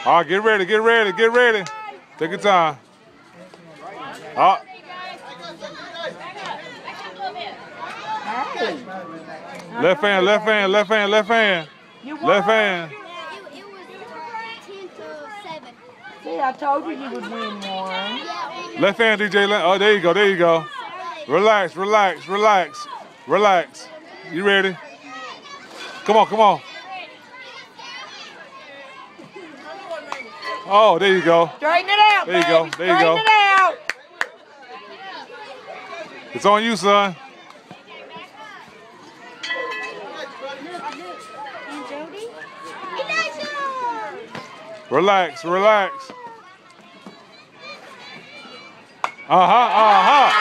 All right, get ready, get ready, get ready. Take your time. Oh. Hey. Left hand, left hand, left hand, left hand. Left hand. It was 10 to 7. See, I told you you would win one. Left hand, DJ. Oh, there you go, there you go. Relax, relax, relax, relax. You ready? Come on, come on. Oh, there you go. Straighten it out, There you go, baby. there you go. Straighten it out. It's on you, son. And Jody? Relax, relax. Uh-huh, uh-huh.